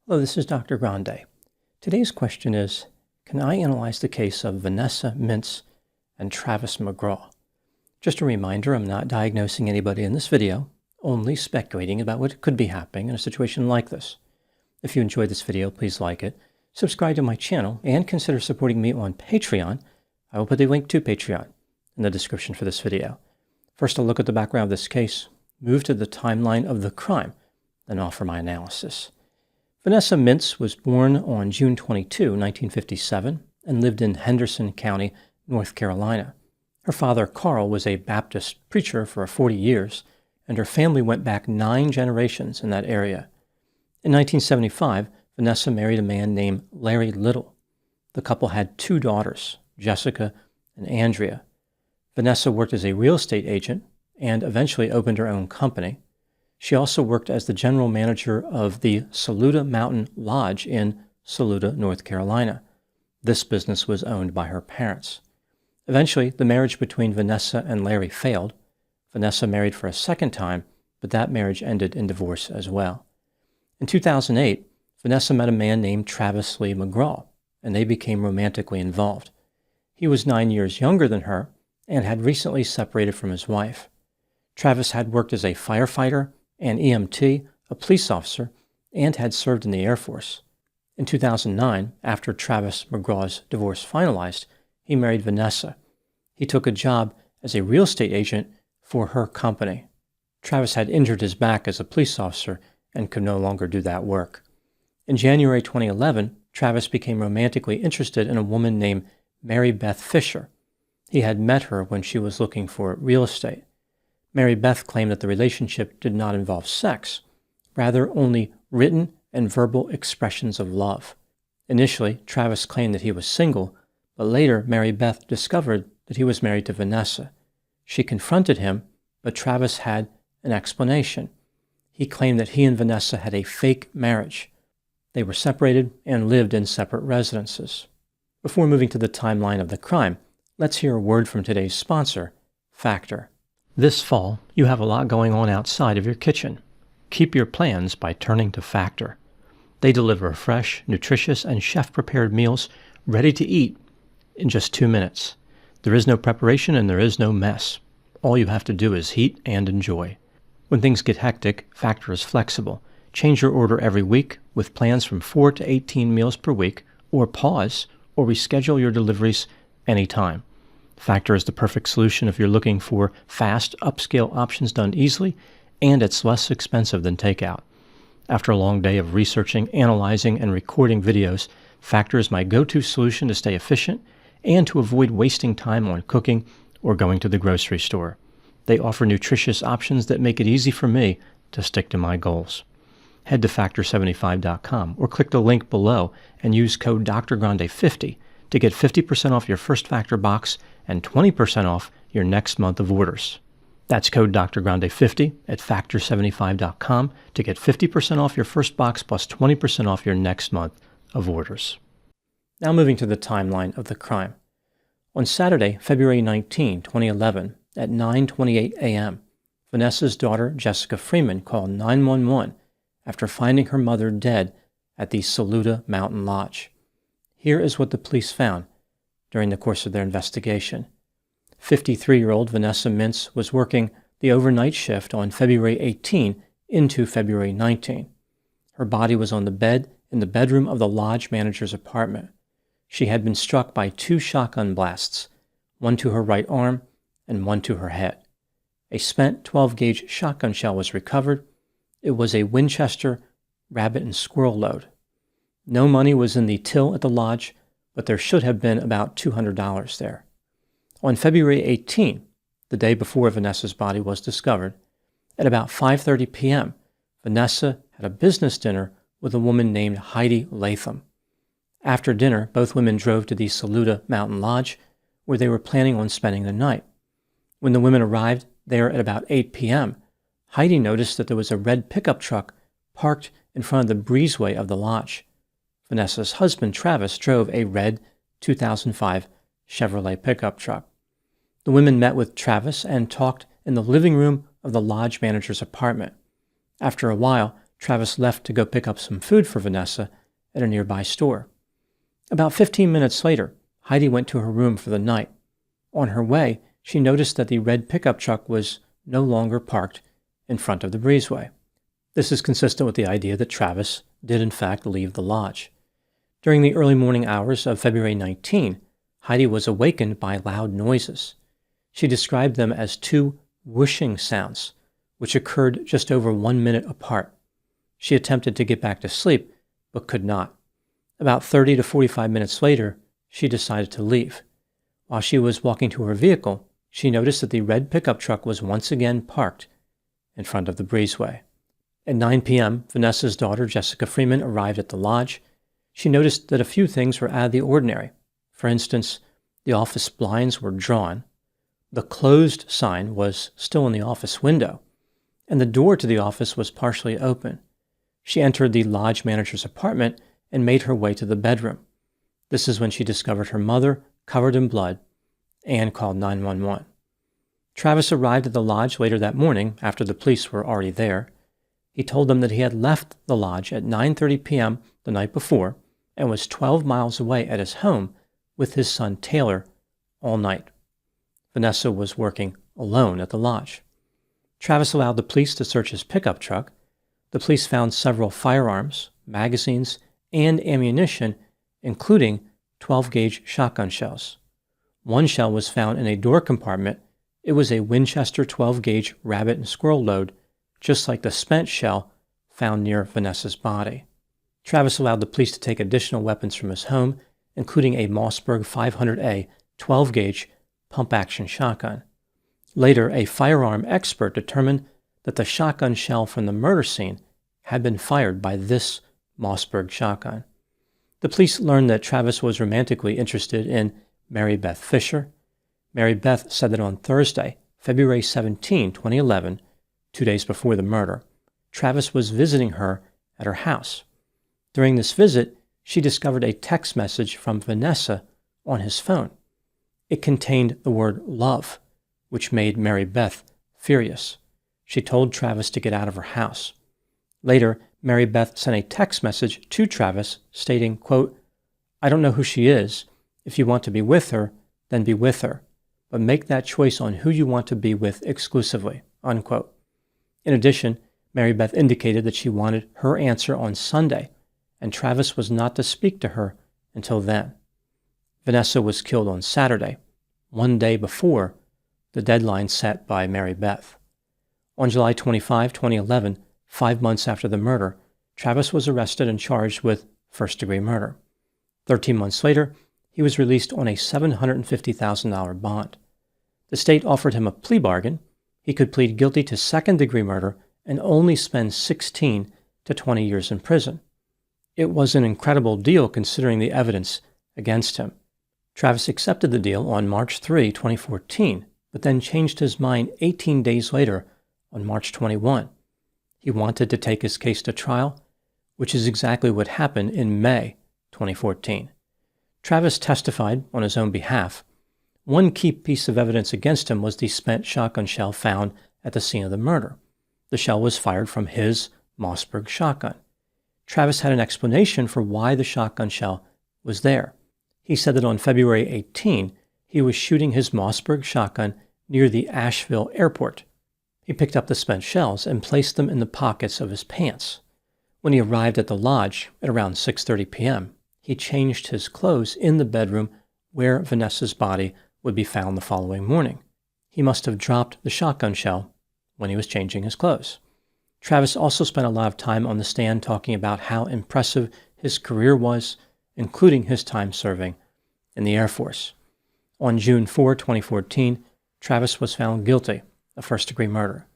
Hello, this is Dr. Grande. Today's question is, can I analyze the case of Vanessa Mintz and Travis McGraw? Just a reminder, I'm not diagnosing anybody in this video, only speculating about what could be happening in a situation like this. If you enjoyed this video, please like it, subscribe to my channel, and consider supporting me on Patreon. I will put a link to Patreon in the description for this video. First, I'll look at the background of this case, move to the timeline of the crime, then offer my analysis. Vanessa Mintz was born on June 22, 1957, and lived in Henderson County, North Carolina. Her father, Carl, was a Baptist preacher for 40 years, and her family went back 9 generations in that area. In 1975, Vanessa married a man named Larry Little. The couple had 2 daughters, Jessica and Andrea. Vanessa worked as a real estate agent and eventually opened her own company. She also worked as the general manager of the Saluda Mountain Lodge in Saluda, North Carolina. This business was owned by her parents. Eventually, the marriage between Vanessa and Larry failed. Vanessa married for a second time, but that marriage ended in divorce as well. In 2008, Vanessa met a man named Travis Lee McGraw, and they became romantically involved. He was 9 years younger than her and had recently separated from his wife. Travis had worked as a firefighter, an EMT, a police officer, and had served in the Air Force. In 2009, after Travis McGraw's divorce finalized, he married Vanessa. He took a job as a real estate agent for her company. Travis had injured his back as a police officer and could no longer do that work. In January 2011, Travis became romantically interested in a woman named Mary Beth Fisher. He had met her when she was looking for real estate. Mary Beth claimed that the relationship did not involve sex, rather only written and verbal expressions of love. Initially, Travis claimed that he was single, but later Mary Beth discovered that he was married to Vanessa. She confronted him, but Travis had an explanation. He claimed that he and Vanessa had a fake marriage. They were separated and lived in separate residences. Before moving to the timeline of the crime, let's hear a word from today's sponsor, Factor. This fall, you have a lot going on outside of your kitchen. Keep your plans by turning to Factor. They deliver fresh, nutritious, and chef-prepared meals ready to eat in just 2 minutes. There is no preparation and there is no mess. All you have to do is heat and enjoy. When things get hectic, Factor is flexible. Change your order every week with plans from 4 to 18 meals per week, or pause or reschedule your deliveries anytime. Factor is the perfect solution if you're looking for fast, upscale options done easily, and it's less expensive than takeout. After a long day of researching, analyzing, and recording videos, Factor is my go-to solution to stay efficient and to avoid wasting time on cooking or going to the grocery store. They offer nutritious options that make it easy for me to stick to my goals. Head to Factor75.com or click the link below and use code DrGrande50 to get 50% off your first Factor box and 20% off your next month of orders. That's code DrGrande50 at Factor75.com to get 50% off your first box plus 20% off your next month of orders. Now moving to the timeline of the crime. On Saturday, February 19, 2011, at 9:28 a.m., Vanessa's daughter, Jessica Freeman, called 911 after finding her mother dead at the Saluda Mountain Lodge. Here is what the police found during the course of their investigation. 53-year-old Vanessa Mintz was working the overnight shift on February 18 into February 19. Her body was on the bed in the bedroom of the lodge manager's apartment. She had been struck by 2 shotgun blasts, one to her right arm and one to her head. A spent 12-gauge shotgun shell was recovered. It was a Winchester rabbit and squirrel load. No money was in the till at the lodge, but there should have been about $200 there. On February 18, the day before Vanessa's body was discovered, at about 5:30 p.m., Vanessa had a business dinner with a woman named Heidi Latham. After dinner, both women drove to the Saluda Mountain Lodge, where they were planning on spending the night. When the women arrived there at about 8 p.m., Heidi noticed that there was a red pickup truck parked in front of the breezeway of the lodge. Vanessa's husband, Travis, drove a red 2005 Chevrolet pickup truck. The women met with Travis and talked in the living room of the lodge manager's apartment. After a while, Travis left to go pick up some food for Vanessa at a nearby store. About 15 minutes later, Heidi went to her room for the night. On her way, she noticed that the red pickup truck was no longer parked in front of the breezeway. This is consistent with the idea that Travis did in fact leave the lodge. During the early morning hours of February 19, Heidi was awakened by loud noises. She described them as two whooshing sounds, which occurred just over 1 minute apart. She attempted to get back to sleep, but could not. About 30 to 45 minutes later, she decided to leave. While she was walking to her vehicle, she noticed that the red pickup truck was once again parked in front of the breezeway. At 9 p.m., Vanessa's daughter, Jessica Freeman, arrived at the lodge. She noticed that a few things were out of the ordinary. For instance, the office blinds were drawn, the closed sign was still in the office window, and the door to the office was partially open. She entered the lodge manager's apartment and made her way to the bedroom. This is when she discovered her mother covered in blood and called 911. Travis arrived at the lodge later that morning after the police were already there. He told them that he had left the lodge at 9:30 p.m. the night before and was 12 miles away at his home with his son Taylor all night. Vanessa was working alone at the lodge. Travis allowed the police to search his pickup truck. The police found several firearms, magazines, and ammunition, including 12-gauge shotgun shells. One shell was found in a door compartment. It was a Winchester 12-gauge rabbit and squirrel load, just like the spent shell found near Vanessa's body. Travis allowed the police to take additional weapons from his home, including a Mossberg 500A 12-gauge pump-action shotgun. Later, a firearm expert determined that the shotgun shell from the murder scene had been fired by this Mossberg shotgun. The police learned that Travis was romantically interested in Mary Beth Fisher. Mary Beth said that on Thursday, February 17, 2011, 2 days before the murder, Travis was visiting her at her house. During this visit, she discovered a text message from Vanessa on his phone. It contained the word love, which made Mary Beth furious. She told Travis to get out of her house. Later, Mary Beth sent a text message to Travis stating, quote, "I don't know who she is. If you want to be with her, then be with her. But make that choice on who you want to be with exclusively," unquote. In addition, Mary Beth indicated that she wanted her answer on Sunday, and Travis was not to speak to her until then. Vanessa was killed on Saturday, 1 day before the deadline set by Mary Beth. On July 25, 2011, 5 months after the murder, Travis was arrested and charged with first-degree murder. 13 months later, he was released on a $750,000 bond. The state offered him a plea bargain. He could plead guilty to second-degree murder and only spend 16 to 20 years in prison. It was an incredible deal considering the evidence against him. Travis accepted the deal on March 3, 2014, but then changed his mind 18 days later on March 21. He wanted to take his case to trial, which is exactly what happened in May 2014. Travis testified on his own behalf. One key piece of evidence against him was the spent shotgun shell found at the scene of the murder. The shell was fired from his Mossberg shotgun. Travis had an explanation for why the shotgun shell was there. He said that on February 18, he was shooting his Mossberg shotgun near the Asheville airport. He picked up the spent shells and placed them in the pockets of his pants. When he arrived at the lodge at around 6:30 p.m., he changed his clothes in the bedroom where Vanessa's body would be found the following morning. He must have dropped the shotgun shell when he was changing his clothes. Travis also spent a lot of time on the stand talking about how impressive his career was, including his time serving in the Air Force. On June 4, 2014, Travis was found guilty of first-degree murder.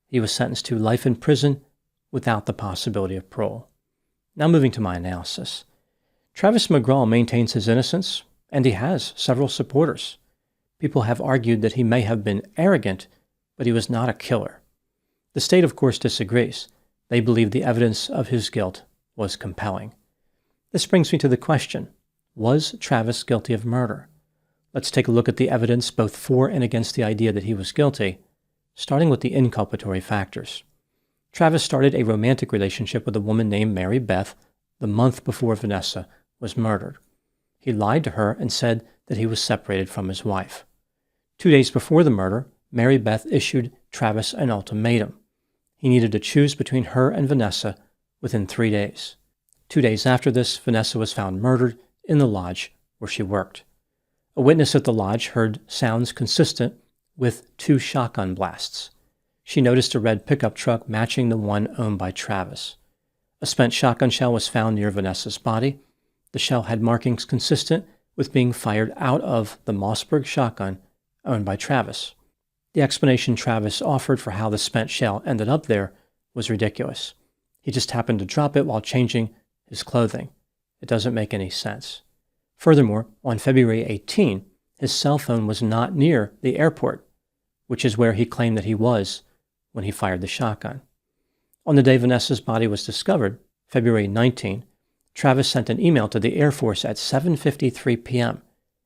He was sentenced to life in prison without the possibility of parole. Now moving to my analysis. Travis McGraw maintains his innocence, and he has several supporters. People have argued that he may have been arrogant, but he was not a killer. The state, of course, disagrees. They believe the evidence of his guilt was compelling. This brings me to the question, was Travis guilty of murder? Let's take a look at the evidence both for and against the idea that he was guilty, starting with the inculpatory factors. Travis started a romantic relationship with a woman named Mary Beth the month before Vanessa was murdered. He lied to her and said that he was separated from his wife. 2 days before the murder, Mary Beth issued Travis an ultimatum. He needed to choose between her and Vanessa within 3 days. 2 days after this, Vanessa was found murdered in the lodge where she worked. A witness at the lodge heard sounds consistent with 2 shotgun blasts. She noticed a red pickup truck matching the one owned by Travis. A spent shotgun shell was found near Vanessa's body. The shell had markings consistent with being fired out of the Mossberg shotgun owned by Travis. The explanation Travis offered for how the spent shell ended up there was ridiculous. He just happened to drop it while changing his clothing. It doesn't make any sense. Furthermore, on February 18, his cell phone was not near the airport, which is where he claimed that he was when he fired the shotgun. On the day Vanessa's body was discovered, February 19, Travis sent an email to the Air Force at 7:53 p.m.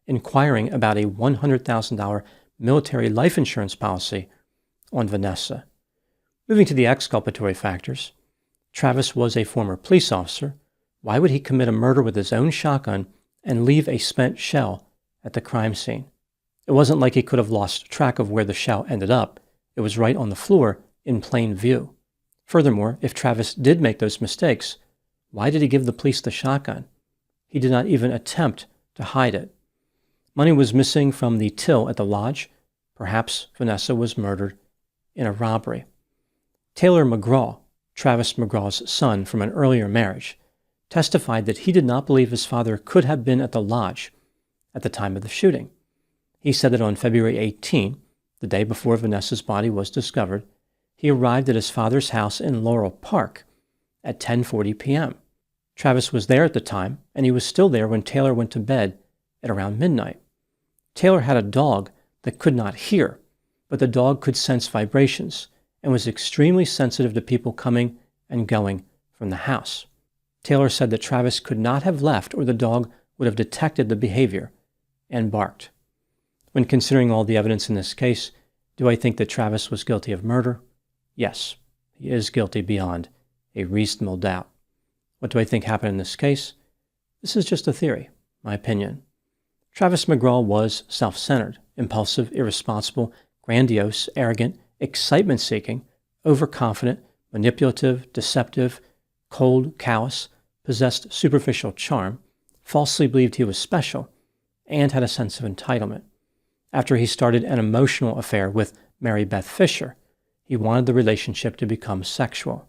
inquiring about a $100,000 military life insurance policy on Vanessa. Moving to the exculpatory factors, Travis was a former police officer. Why would he commit a murder with his own shotgun and leave a spent shell at the crime scene? It wasn't like he could have lost track of where the shell ended up. It was right on the floor in plain view. Furthermore, if Travis did make those mistakes, why did he give the police the shotgun? He did not even attempt to hide it. Money was missing from the till at the lodge. Perhaps Vanessa was murdered in a robbery. Taylor McGraw, Travis McGraw's son from an earlier marriage, testified that he did not believe his father could have been at the lodge at the time of the shooting. He said that on February 18, the day before Vanessa's body was discovered, he arrived at his father's house in Laurel Park at 10:40 p.m. Travis was there at the time, and he was still there when Taylor went to bed at around midnight. Taylor had a dog that could not hear, but the dog could sense vibrations and was extremely sensitive to people coming and going from the house. Taylor said that Travis could not have left or the dog would have detected the behavior and barked. When considering all the evidence in this case, do I think that Travis was guilty of murder? Yes, he is guilty beyond a reasonable doubt. What do I think happened in this case? This is just a theory, my opinion. Travis McGraw was self-centered, impulsive, irresponsible, grandiose, arrogant, excitement-seeking, overconfident, manipulative, deceptive, cold, callous, possessed superficial charm, falsely believed he was special, and had a sense of entitlement. After he started an emotional affair with Mary Beth Fisher, he wanted the relationship to become sexual.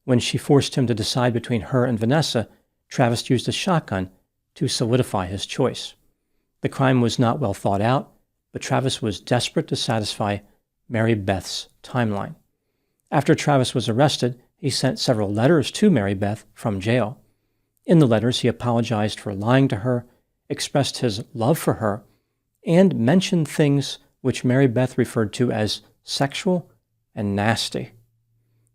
When she forced him to decide between her and Vanessa, Travis used a shotgun to solidify his choice. The crime was not well thought out, but Travis was desperate to satisfy Mary Beth's timeline. After Travis was arrested, he sent several letters to Mary Beth from jail. In the letters, he apologized for lying to her, expressed his love for her, and mentioned things which Mary Beth referred to as sexual and nasty.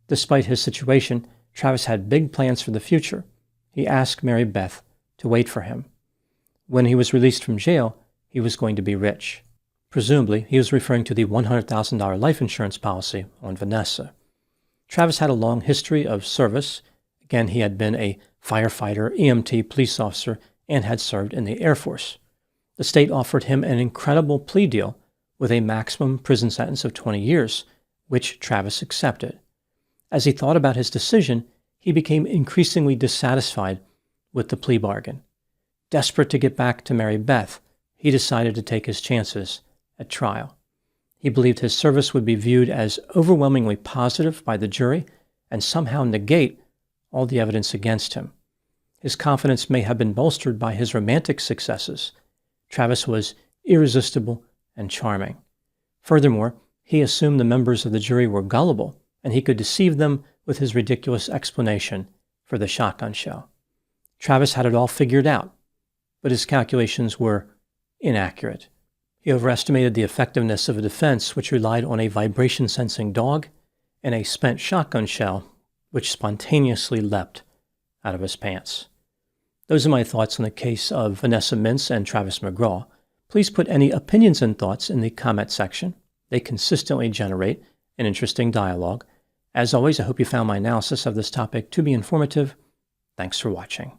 Despite his situation, Travis had big plans for the future. He asked Mary Beth to wait for him. When he was released from jail, he was going to be rich. Presumably, he was referring to the $100,000 life insurance policy on Vanessa. Travis had a long history of service. Again, he had been a firefighter, EMT, police officer, and had served in the Air Force. The state offered him an incredible plea deal with a maximum prison sentence of 20 years, which Travis accepted. As he thought about his decision, he became increasingly dissatisfied with the plea bargain. Desperate to get back to Mary Beth, he decided to take his chances at trial. He believed his service would be viewed as overwhelmingly positive by the jury and somehow negate all the evidence against him. His confidence may have been bolstered by his romantic successes. Travis was irresistible and charming. Furthermore, he assumed the members of the jury were gullible, and he could deceive them with his ridiculous explanation for the shotgun shell. Travis had it all figured out, but his calculations were inaccurate. He overestimated the effectiveness of a defense which relied on a vibration-sensing dog and a spent shotgun shell which spontaneously leapt out of his pants. Those are my thoughts on the case of Vanessa Mintz and Travis McGraw. Please put any opinions and thoughts in the comment section. They consistently generate an interesting dialogue. As always, I hope you found my analysis of this topic to be informative. Thanks for watching.